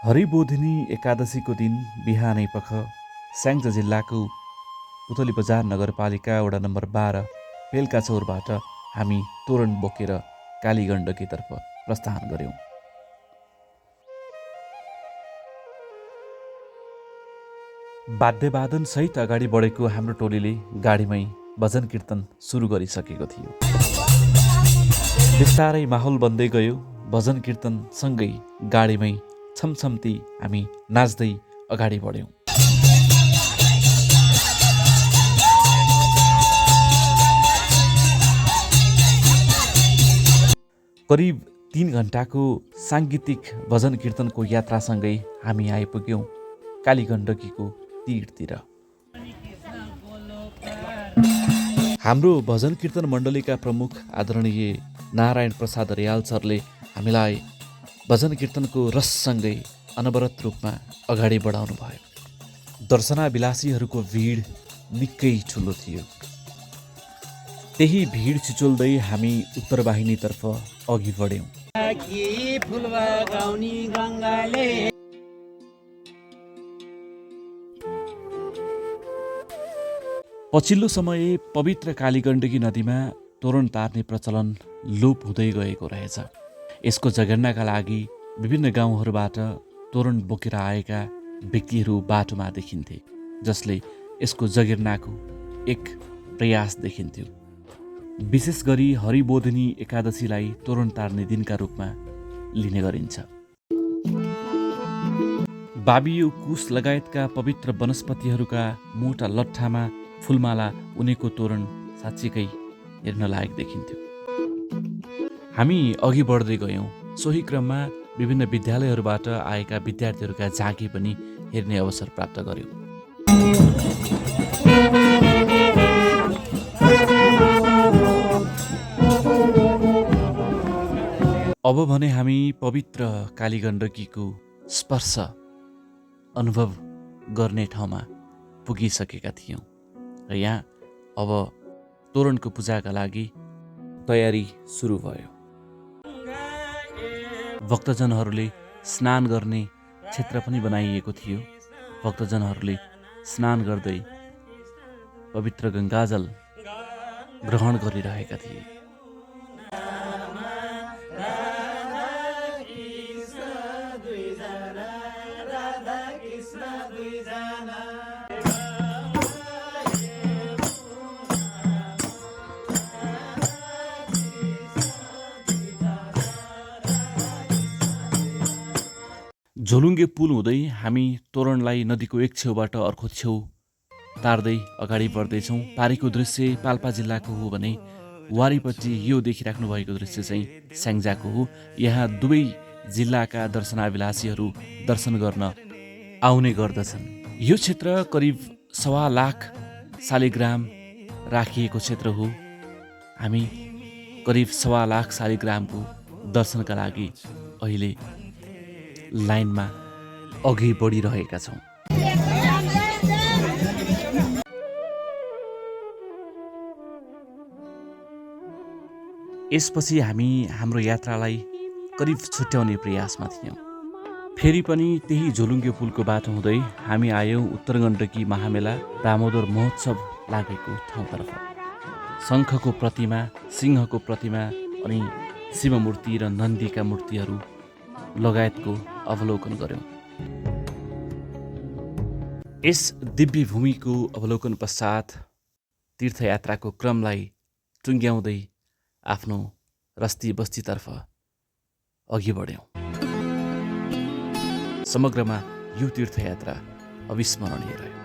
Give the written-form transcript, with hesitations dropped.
हरिबोधिनी एकादशीको दिन बिहानै पख स्याङ्जा जिल्लाको पुतली बजार नगरपालिका वडा नम्बर 12 पेल्का चौरबाट हामी तोरण बोकेर कालीगण्डकीतर्फ प्रस्थान गर्यौं। वाद्यवादन सहित अगाडि बढेको हाम्रो टोलीले गाडीमै भजन कीर्तन सुरु गरिसकेको थियो। बिस्तारै माहौल बन्दै गयो। भजन कीर्तन सँगै गाडीमै छमछम्ती हामी नाच्दै अगाडि बढ्यौं। करिब 3 घण्टाको साङ्गीतिक भजन कीर्तनको यात्रासँगै हामी आइपुग्यौं कालीगण्डकीको तीरतिर। हाम्रो भजन कीर्तन मण्डलीका प्रमुख आदरणीय नारायण प्रसाद रियाल सरले हामीलाई भजन कीर्तनको रससँगै अनवरत रूपमा अगाडि बढाउनु भयो। दर्शनाभिलाषीहरूको भिड निकै ठुलो थियो। त्यही भिड छिचोल्दै हामी उत्तरवाहिनीतर्फ अघि बढ्यौं। पछिल्लो समय पवित्र कालीगण्डकी नदीमा तोरण तार्ने प्रचलन लोप हुँदै गएको रहेछ। यसको जगेर्नाका लागि विभिन्न गाउँहरूबाट तोरण बोकेर आएका व्यक्तिहरू बाटोमा देखिन्थे, जसले यसको जगेर्नाको एक प्रयास देखिन्थ्यो। विशेष गरी हरिबोधिनी एकादशीलाई तोरण तार्ने दिनका रूपमा लिने गरिन्छ। बाबियो कुश लगायतका पवित्र वनस्पतिहरूका मोटा लट्ठामा फुलमाला उनेको तोरण साँच्चीकै हेर्न लायक देखिन्थ्यो। हामी अघि बढ्दै गयौं। सोही क्रममा विभिन्न विद्यालयहरूबाट आएका विद्यार्थीहरूका झाँकी पनि हेर्ने अवसर प्राप्त गर्यौं। अब भने हामी पवित्र कालीगण्डकीको स्पर्श अनुभव गर्ने ठाउँमा पुगिसकेका थियौं र यहाँ अब तोरणको पूजाका लागि तयारी सुरु भयो। भक्तजनहरूले स्नान गर्ने क्षेत्र पनि बनाइएको थियो। भक्तजनहरूले स्नान गर्दै पवित्र गङ्गाजल ग्रहण गरिरहेका थिए। झोलुङ्गे पुल हुँदै हामी तोरणलाई नदीको एक छेउबाट अर्को छेउ तार्दै अगाडि बढ्दैछौँ। पारीको दृश्य पाल्पा जिल्लाको हो भने वारीपट्टि यो देखिराख्नु भएको दृश्य चाहिँ स्याङ्जाको हो। यहाँ दुवै जिल्लाका दर्शनाभिलाषीहरू दर्शन गर्न आउने गर्दछन्। यो क्षेत्र करिब 1.25 लाख शालिग्राम राखिएको क्षेत्र हो। हामी करिब 1.25 लाख शालिग्रामको दर्शनका लागि अहिले लाइनमा अघि बढिरहेका छौँ। यसपछि हामी हाम्रो यात्रालाई करिब छुट्याउने प्रयासमा थियौँ। फेरि पनि त्यही झोलुङ्गे पुलको बाटो हुँदै हामी आयौँ उत्तरगण्डकी महामेला दामोदर महोत्सव लागेको ठाउँतर्फ। शङ्खको प्रतिमा, सिंहको प्रतिमा अनि शिवमूर्ति र नन्दीका मूर्तिहरू लगायतको अवलोकन गर्यौं। यस दिव्य भूमिको अवलोकन पश्चात तीर्थयात्राको क्रमलाई टुङ्ग्याउँदै आफ्नो रस्ती बस्तीतर्फ अघि बढ्यौं। समग्रमा यो तीर्थयात्रा अविस्मरणीय रह्यो।